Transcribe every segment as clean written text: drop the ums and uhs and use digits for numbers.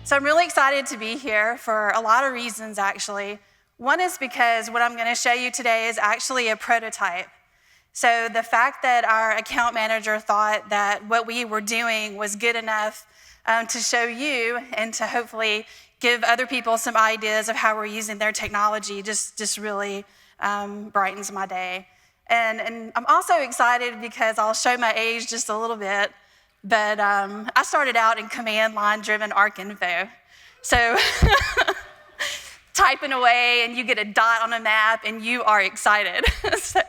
So I'm really excited to be here for a lot of reasons, actually. One is because what I'm going to show you today is actually a prototype. So the fact that our account manager thought that what we were doing was good enough to show you and to hopefully give other people some ideas of how we're using their technology just really brightens my day. And I'm also excited because I'll show my age just a little bit, but I started out in command line driven ARC info. So typing away and you get a dot on a map and you are excited. So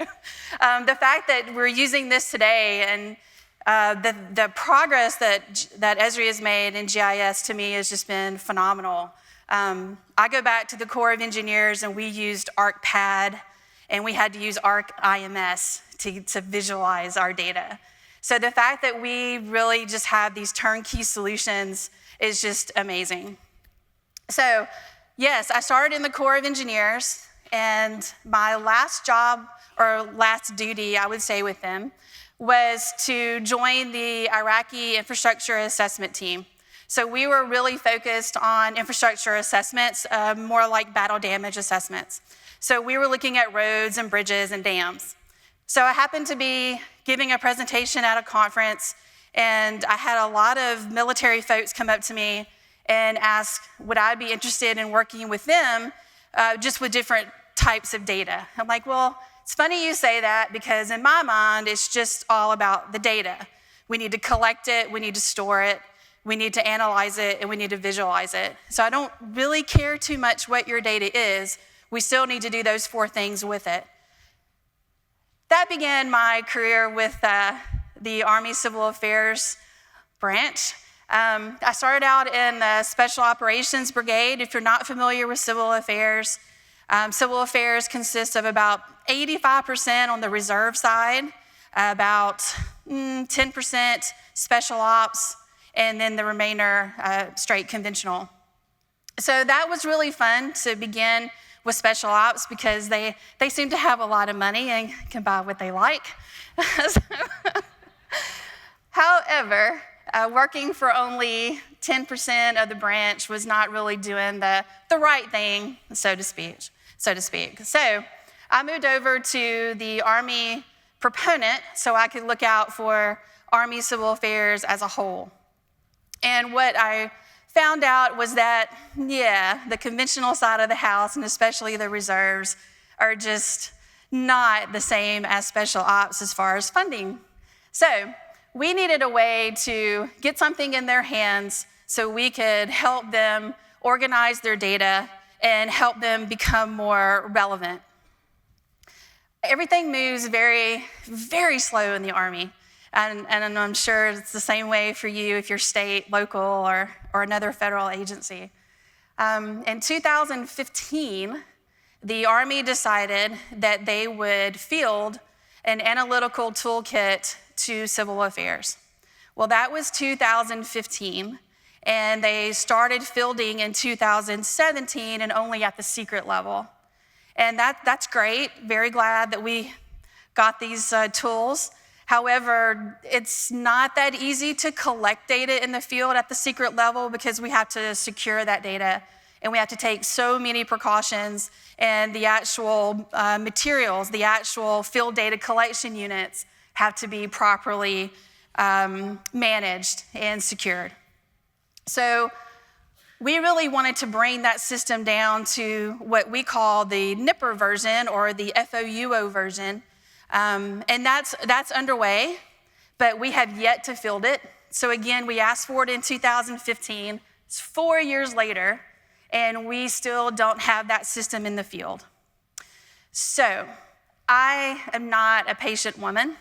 the fact that we're using this today and the progress that Esri has made in GIS to me has just been phenomenal. I go back to the Corps of Engineers and we used ArcPad and we had to use ArcIMS to visualize our data. So the fact that we really just have these turnkey solutions is just amazing. So yes, I started in the Corps of Engineers, and my last job, or last duty, I would say, with them, was to join the Iraqi infrastructure assessment team. So we were really focused on infrastructure assessments, more like battle damage assessments. So we were looking at roads and bridges and dams. So I happened to be giving a presentation at a conference, and I had a lot of military folks come up to me and ask, would I be interested in working with them just with different types of data? I'm like, well, it's funny you say that because in my mind, it's just all about the data. We need to collect it, we need to store it, we need to analyze it, and we need to visualize it. So I don't really care too much what your data is. We still need to do those 4 things with it. That began my career with the Army Civil Affairs branch. I started out in the Special Operations Brigade. If you're not familiar with civil affairs consists of about 85% on the reserve side, about 10% special ops, and then the remainder straight conventional. So that was really fun to begin with special ops because they seem to have a lot of money and can buy what they like. However, working for only 10% of the branch was not really doing the right thing, so to speak. So I moved over to the Army proponent so I could look out for Army Civil Affairs as a whole. And what I found out was that, the conventional side of the house, and especially the reserves, are just not the same as special ops as far as funding. So we needed a way to get something in their hands so we could help them organize their data and help them become more relevant. Everything moves very, very slow in the Army. And I'm sure it's the same way for you if you're state, local, or another federal agency. In 2015, the Army decided that they would field an analytical toolkit to civil affairs. Well, that was 2015, and they started fielding in 2017 and only at the secret level. And that's great, very glad that we got these tools. However, it's not that easy to collect data in the field at the secret level because we have to secure that data and we have to take so many precautions, and the actual materials, the actual field data collection units have to be properly managed and secured. So we really wanted to bring that system down to what we call the NIPR version or the FOUO version. And that's underway, but we have yet to field it. So again, we asked for it in 2015. It's 4 years later, and we still don't have that system in the field. So I am not a patient woman,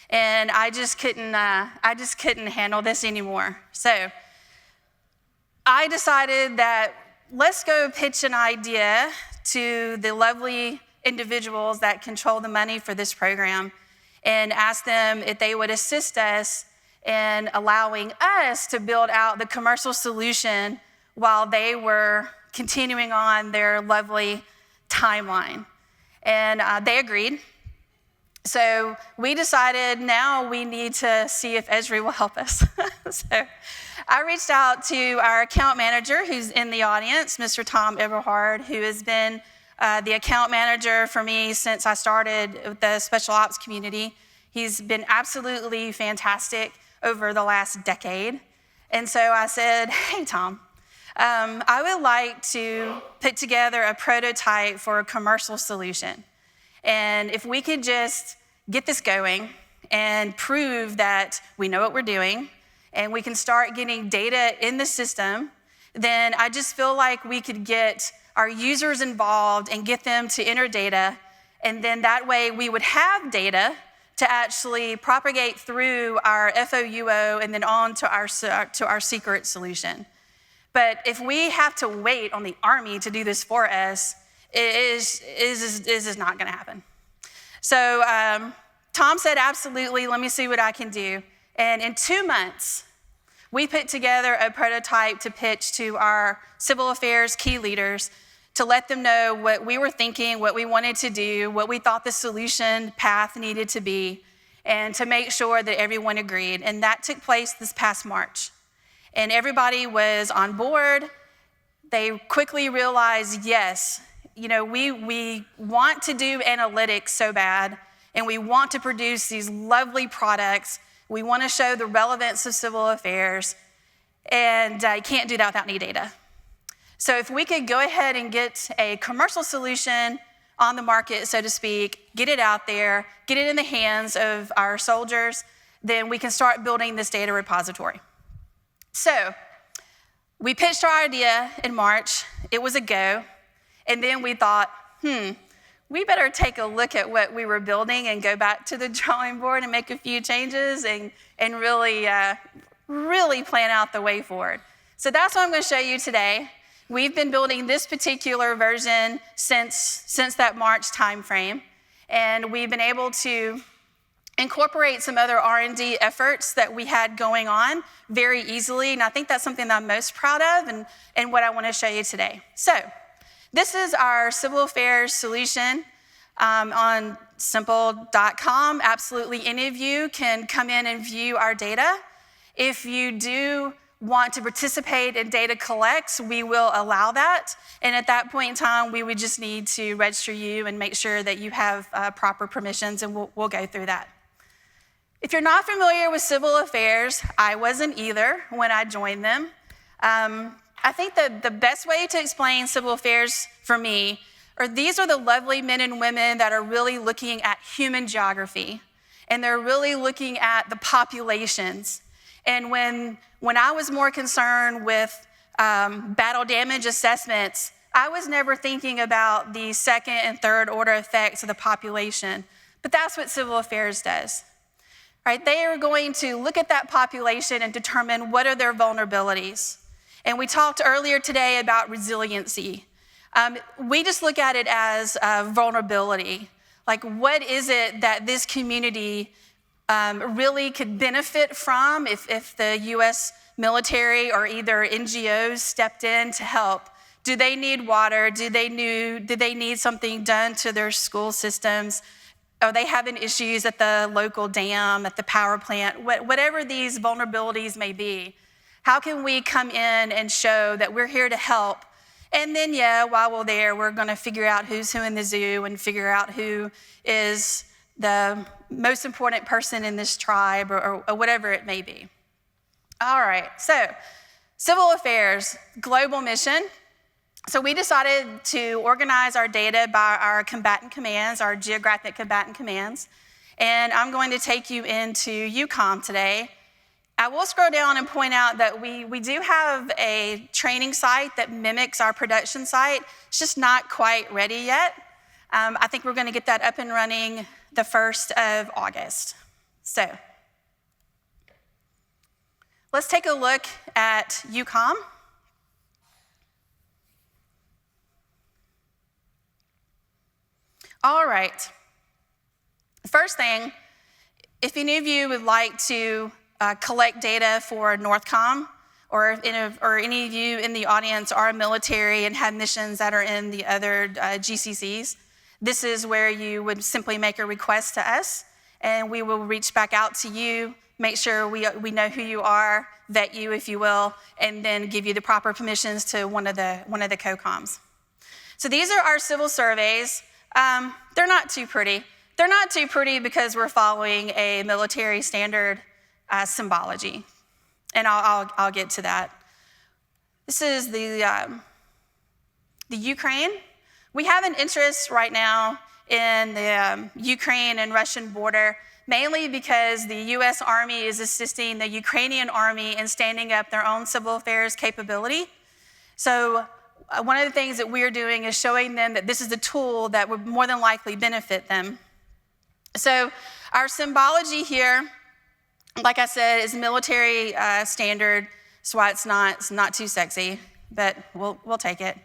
and I just couldn't handle this anymore. So I decided that let's go pitch an idea to the lovely individuals that control the money for this program and ask them if they would assist us in allowing us to build out the commercial solution while they were continuing on their lovely timeline. And they agreed. So we decided now we need to see if Esri will help us. So I reached out to our account manager, who's in the audience, Mr. Tom Eberhard, who has been the account manager for me since I started with the special ops community. He's been absolutely fantastic over the last decade. And so I said, hey, Tom, I would like to put together a prototype for a commercial solution. And if we could just get this going and prove that we know what we're doing and we can start getting data in the system, then I just feel like we could get our users involved and get them to enter data. And then that way we would have data to actually propagate through our FOUO and then on to our secret solution. But if we have to wait on the Army to do this for us, it is not going to happen. So Tom said, absolutely, let me see what I can do. And in 2 months, we put together a prototype to pitch to our civil affairs key leaders to let them know what we were thinking, what we wanted to do, what we thought the solution path needed to be, and to make sure that everyone agreed. And that took place this past March. And everybody was on board. They quickly realized, yes, we want to do analytics so bad, and we want to produce these lovely products. We want to show the relevance of civil affairs, and you can't do that without any data. So if we could go ahead and get a commercial solution on the market, so to speak, get it out there, get it in the hands of our soldiers, then we can start building this data repository. So we pitched our idea in March. It was a go. And then we thought, we better take a look at what we were building and go back to the drawing board and make a few changes and really plan out the way forward. So that's what I'm going to show you today. We've been building this particular version since that March timeframe, and we've been able to incorporate some other R&D efforts that we had going on very easily, and I think that's something that I'm most proud of and what I want to show you today. So this is our civil affairs solution on simple.com. Absolutely any of you can come in and view our data. If you do want to participate in data collects, we will allow that. And at that point in time, we would just need to register you and make sure that you have proper permissions, and we'll go through that. If you're not familiar with civil affairs, I wasn't either when I joined them. I think that the best way to explain civil affairs for me these are the lovely men and women that are really looking at human geography, and they're really looking at the populations. And when I was more concerned with battle damage assessments, I was never thinking about the second and third order effects of the population. But that's what civil affairs does. Right? They are going to look at that population and determine what are their vulnerabilities. And we talked earlier today about resiliency. We just look at it as vulnerability. Like, what is it that this community really could benefit from if the U.S. military or either NGOs stepped in to help? Do they need water? Do they need something done to their school systems? Are they having issues at the local dam, at the power plant? Whatever these vulnerabilities may be, how can we come in and show that we're here to help? And then, while we're there, we're going to figure out who's who in the zoo and figure out who is the most important person in this tribe or whatever it may be. All right, so civil affairs, global mission. So we decided to organize our data by our combatant commands, our geographic combatant commands. And I'm going to take you into EUCOM today. I will scroll down and point out that we do have a training site that mimics our production site. It's just not quite ready yet. I think we're going to get that up and running the 1st of August. So let's take a look at EUCOM. All right. First thing, if any of you would like to collect data for NORTHCOM, or any of you in the audience are military and have missions that are in the other GCCs, This is where you would simply make a request to us, and we will reach back out to you, make sure we know who you are, vet you, if you will, and then give you the proper permissions to one of the co-coms. So these are our civil surveys. They're not too pretty. They're not too pretty because we're following a military standard symbology, and I'll get to that. This is the Ukraine. We have an interest right now in the Ukraine and Russian border, mainly because the U.S. Army is assisting the Ukrainian Army in standing up their own civil affairs capability. So one of the things that we're doing is showing them that this is a tool that would more than likely benefit them. So our symbology here, like I said, is military standard. That's why it's not too sexy, but we'll take it.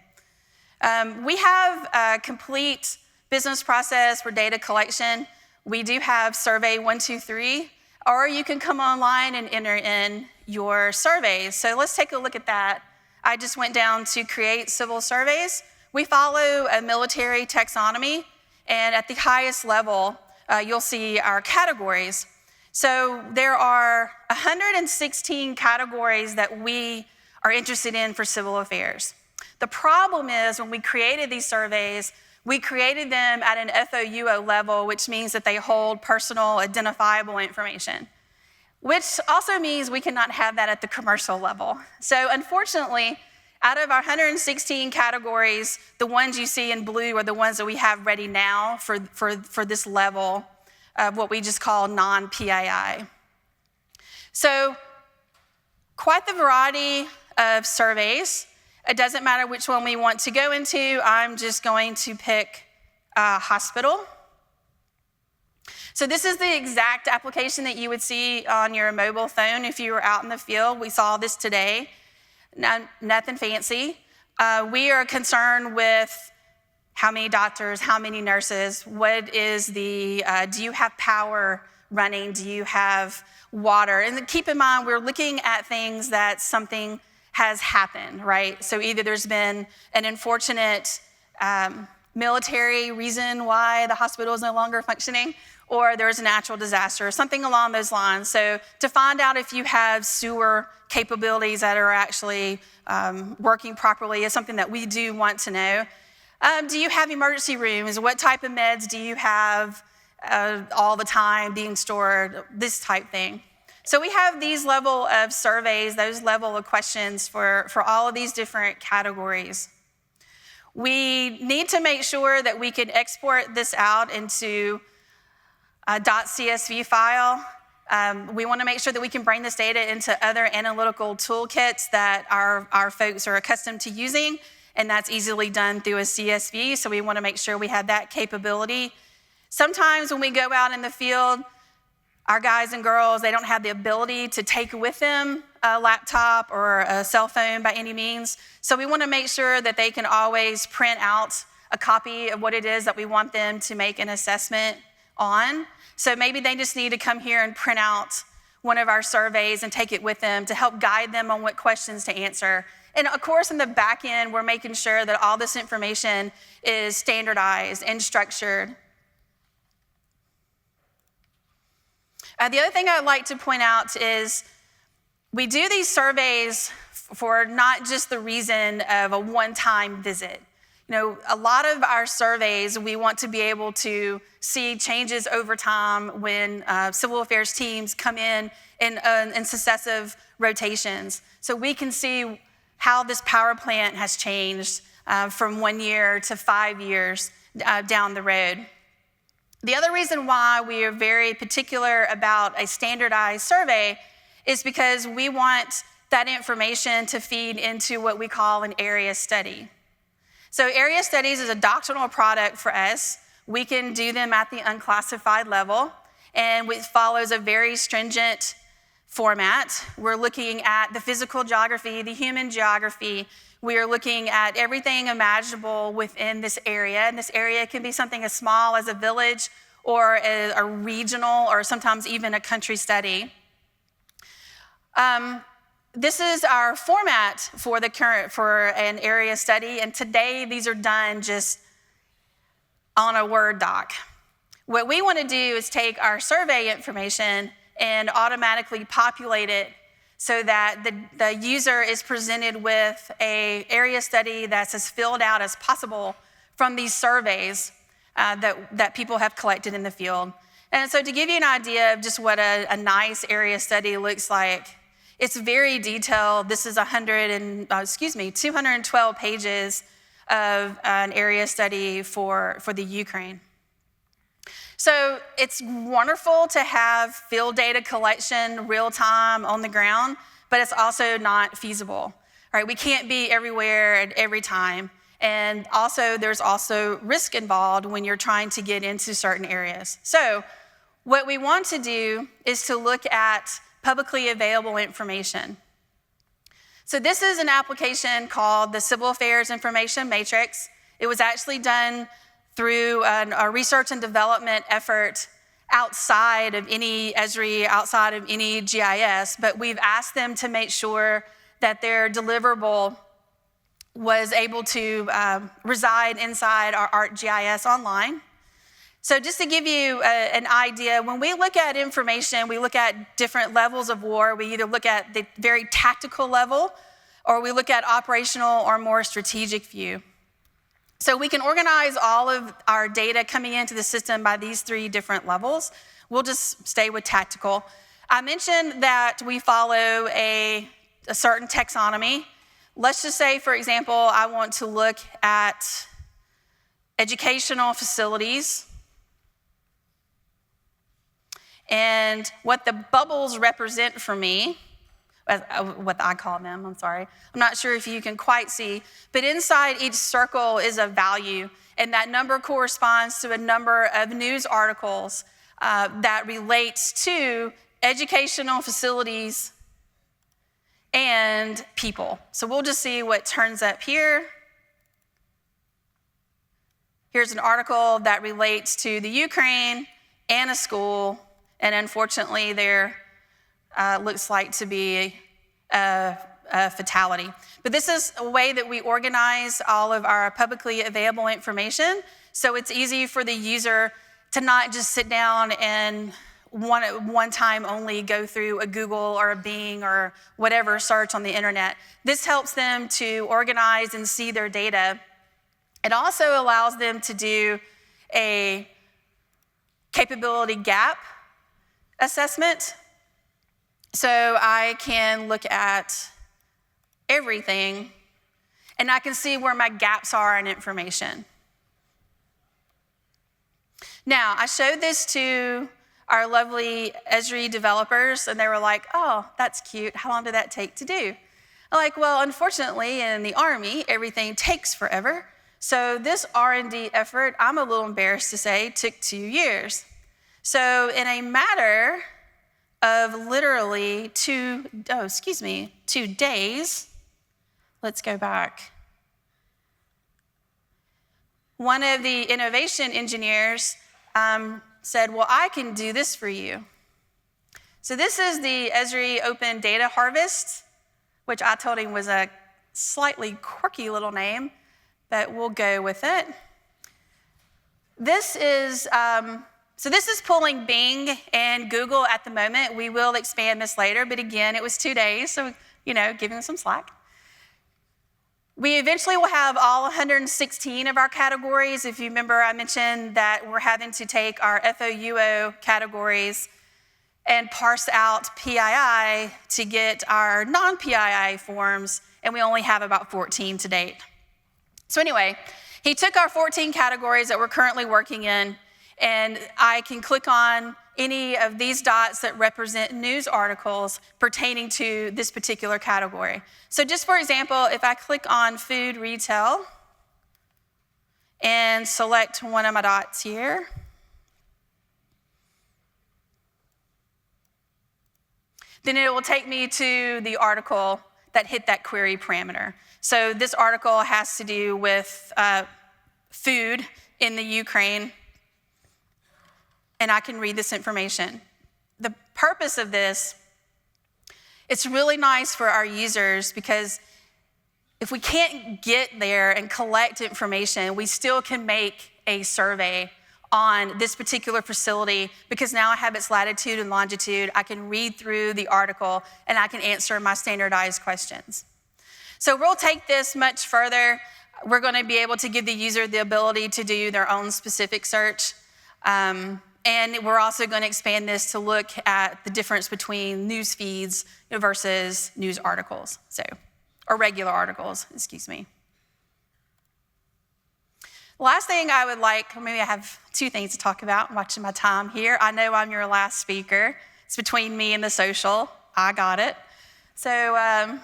We have a complete business process for data collection. We do have survey 123, or you can come online and enter in your surveys. So let's take a look at that. I just went down to create civil surveys. We follow a military taxonomy, and at the highest level, you'll see our categories. So there are 116 categories that we are interested in for civil affairs. The problem is when we created these surveys, we created them at an FOUO level, which means that they hold personal identifiable information, which also means we cannot have that at the commercial level. So unfortunately, out of our 116 categories, the ones you see in blue are the ones that we have ready now for this level of what we just call non-PII. So quite the variety of surveys. It doesn't matter which one we want to go into. I'm just going to pick hospital. So this is the exact application that you would see on your mobile phone if you were out in the field. We saw this today. Nothing fancy. We are concerned with how many doctors, how many nurses, what is the, do you have power running? Do you have water? And keep in mind, we're looking at things that something has happened, right? So either there's been an unfortunate military reason why the hospital is no longer functioning, or there's a natural disaster, something along those lines. So to find out if you have sewer capabilities that are actually working properly is something that we do want to know. Do you have emergency rooms? What type of meds do you have all the time being stored? This type thing. So we have these level of surveys, those level of questions for all of these different categories. We need to make sure that we can export this out into a .csv file. We want to make sure that we can bring this data into other analytical toolkits that our folks are accustomed to using, and that's easily done through a CSV, so we want to make sure we have that capability. Sometimes when we go out in the field, our guys and girls, they don't have the ability to take with them a laptop or a cell phone by any means, so we want to make sure that they can always print out a copy of what it is that we want them to make an assessment on. So maybe they just need to come here and print out one of our surveys and take it with them to help guide them on what questions to answer. And of course, in the back end, we're making sure that all this information is standardized and structured. The other thing I'd like to point out is we do these surveys for not just the reason of a one-time visit. You know, a lot of our surveys, we want to be able to see changes over time when civil affairs teams come in successive rotations. So we can see how this power plant has changed from 1 year to 5 years down the road. The other reason why we are very particular about a standardized survey is because we want that information to feed into what we call an area study. So area studies is a doctrinal product for us. We can do them at the unclassified level, and it follows a very stringent format. We're looking at the physical geography, the human geography. We are looking at everything imaginable within this area, and this area can be something as small as a village or a regional or sometimes even a country study. This is our format for an area study, and today these are done just on a Word doc. What we want to do is take our survey information and automatically populate it so that the user is presented with an area study that's as filled out as possible from these surveys that people have collected in the field. And so to give you an idea of just what a nice area study looks like, it's very detailed. This is 212 pages of an area study for the Ukraine. So it's wonderful to have field data collection real time on the ground, but it's also not feasible, right? We can't be everywhere at every time. And also there's also risk involved when you're trying to get into certain areas. So what we want to do is to look at publicly available information. So this is an application called the Civil Affairs Information Matrix. It was actually done through a research and development effort outside of any Esri, outside of any GIS, but we've asked them to make sure that their deliverable was able to reside inside our ArcGIS Online. So just to give you an idea, when we look at information, we look at different levels of war. We either look at the very tactical level, or we look at operational or more strategic view. So we can organize all of our data coming into the system by these three different levels. We'll just stay with tactical. I mentioned that we follow a certain taxonomy. Let's just say, for example, I want to look at educational facilities. And what the bubbles represent for me, what I call them, I'm sorry. I'm not sure if you can quite see, but inside each circle is a value, and that number corresponds to a number of news articles that relates to educational facilities and people. So we'll just see what turns up here. Here's an article that relates to the Ukraine and a school, and unfortunately there looks like to be a fatality. But this is a way that we organize all of our publicly available information, so it's easy for the user to not just sit down and one time only go through a Google or a Bing or whatever search on the internet. This helps them to organize and see their data. It also allows them to do a capability gap assessment. So I can look at everything and I can see where my gaps are in information. Now, I showed this to our lovely Esri developers and they were like, oh, that's cute. How long did that take to do? I'm like, well, unfortunately in the Army, everything takes forever. So this R&D effort, I'm a little embarrassed to say, took 2 years. So in a matter of literally 2 days, let's go back. One of the innovation engineers said, well, I can do this for you. So this is the Esri Open Data Harvest, which I told him was a slightly quirky little name, but we'll go with it. This is pulling Bing and Google at the moment. We will expand this later, but again, it was 2 days, so, give them some slack. We eventually will have all 116 of our categories. If you remember, I mentioned that we're having to take our FOUO categories and parse out PII to get our non-PII forms, and we only have about 14 to date. So anyway, he took our 14 categories that we're currently working in, and I can click on any of these dots that represent news articles pertaining to this particular category. So just for example, if I click on food retail and select one of my dots here, then it will take me to the article that hit that query parameter. So this article has to do with food in the Ukraine, and I can read this information. The purpose of this, it's really nice for our users because if we can't get there and collect information, we still can make a survey on this particular facility because now I have its latitude and longitude. I can read through the article and I can answer my standardized questions. So we'll take this much further. We're going to be able to give the user the ability to do their own specific search. And we're also going to expand this to look at the difference between news feeds versus news articles, or regular articles, excuse me. Last thing I would like, or maybe I have two things to talk about. I'm watching my time here. I know I'm your last speaker. It's between me and the social. I got it. So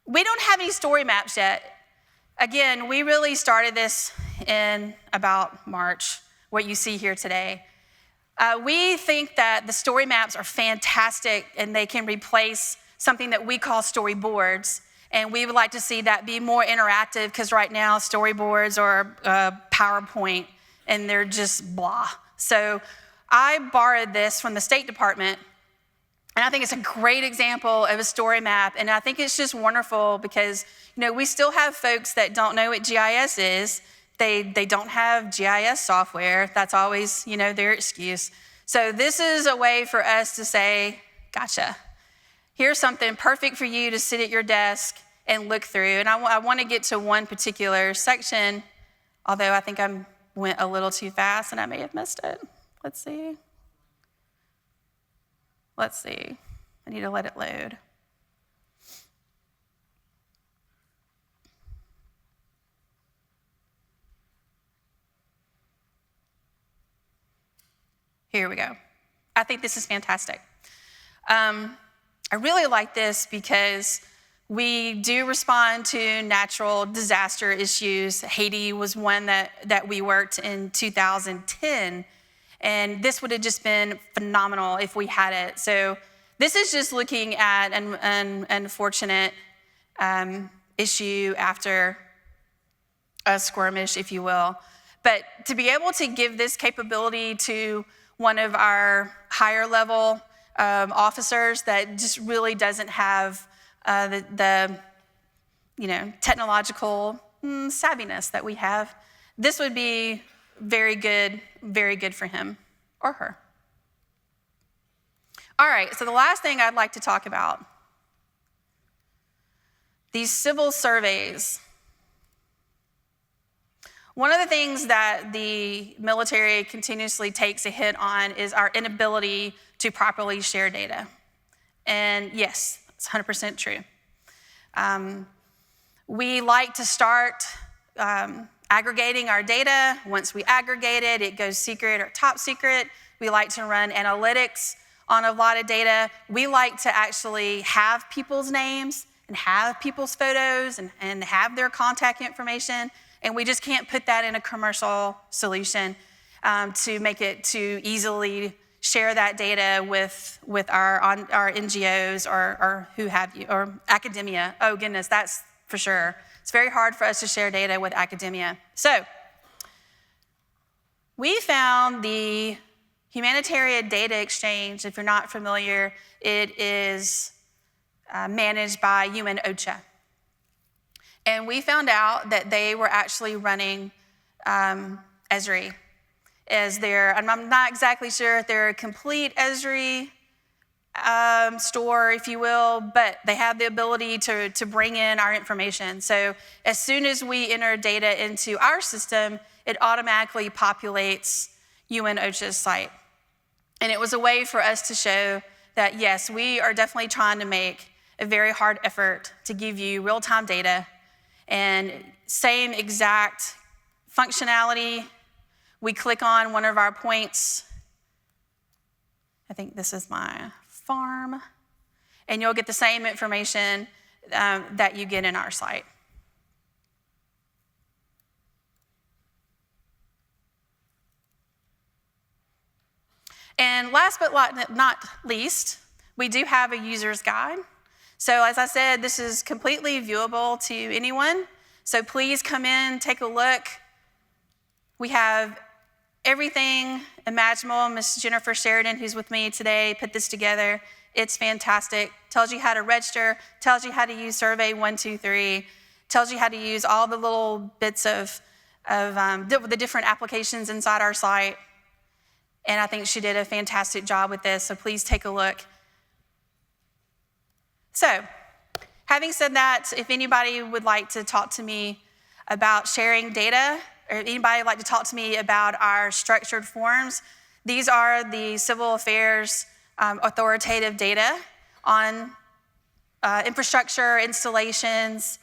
we don't have any story maps yet. Again, we really started this in about March, what you see here today. We think that the story maps are fantastic and they can replace something that we call storyboards. And we would like to see that be more interactive because right now storyboards are PowerPoint and they're just blah. So I borrowed this from the State Department and I think it's a great example of a story map. And I think it's just wonderful because, we still have folks that don't know what GIS is. They don't have GIS software. That's always, their excuse. So this is a way for us to say, gotcha. Here's something perfect for you to sit at your desk and look through. And I want to get to one particular section, although I think I went a little too fast and I may have missed it. Let's see. I need to let it load. Here we go. I think this is fantastic. I really like this because we do respond to natural disaster issues. Haiti was one that we worked in 2010, and this would have just been phenomenal if we had it. So this is just looking at an unfortunate issue after a skirmish, if you will. But to be able to give this capability to one of our higher level officers that just really doesn't have the technological savviness that we have, this would be very good for him or her. All right, so the last thing I'd like to talk about, these civil surveys. One of the things that the military continuously takes a hit on is our inability to properly share data. And yes, it's 100% true. We like to start aggregating our data. Once we aggregate it, it goes secret or top secret. We like to run analytics on a lot of data. We like to actually have people's names and have people's photos and have their contact information. And we just can't put that in a commercial solution to make it to easily share that data with our NGOs or who have you, or academia. Oh goodness, that's for sure. It's very hard for us to share data with academia. So we found the Humanitarian Data Exchange. If you're not familiar, it is managed by UN OCHA. And we found out that they were actually running Esri as their, and I'm not exactly sure if they're a complete Esri store, if you will, but they have the ability to bring in our information. So as soon as we enter data into our system, it automatically populates UN OCHA's site. And it was a way for us to show that, yes, we are definitely trying to make a very hard effort to give you real-time data and same exact functionality. We click on one of our points. I think this is my farm. And you'll get the same information that you get in our site. And last but not least, we do have a user's guide. So as I said, this is completely viewable to anyone. So please come in, take a look. We have everything imaginable. Ms. Jennifer Sheridan, who's with me today, put this together. It's fantastic. Tells you how to register, tells you how to use Survey 123, tells you how to use all the little bits of the different applications inside our site. And I think she did a fantastic job with this, so please take a look. So, having said that, if anybody would like to talk to me about sharing data, or anybody would like to talk to me about our structured forms, these are the civil affairs authoritative data on infrastructure, installations,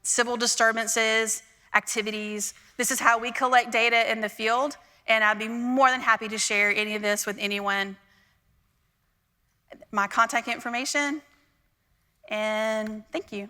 civil disturbances, activities. This is how we collect data in the field, and I'd be more than happy to share any of this with anyone. My contact information, and thank you.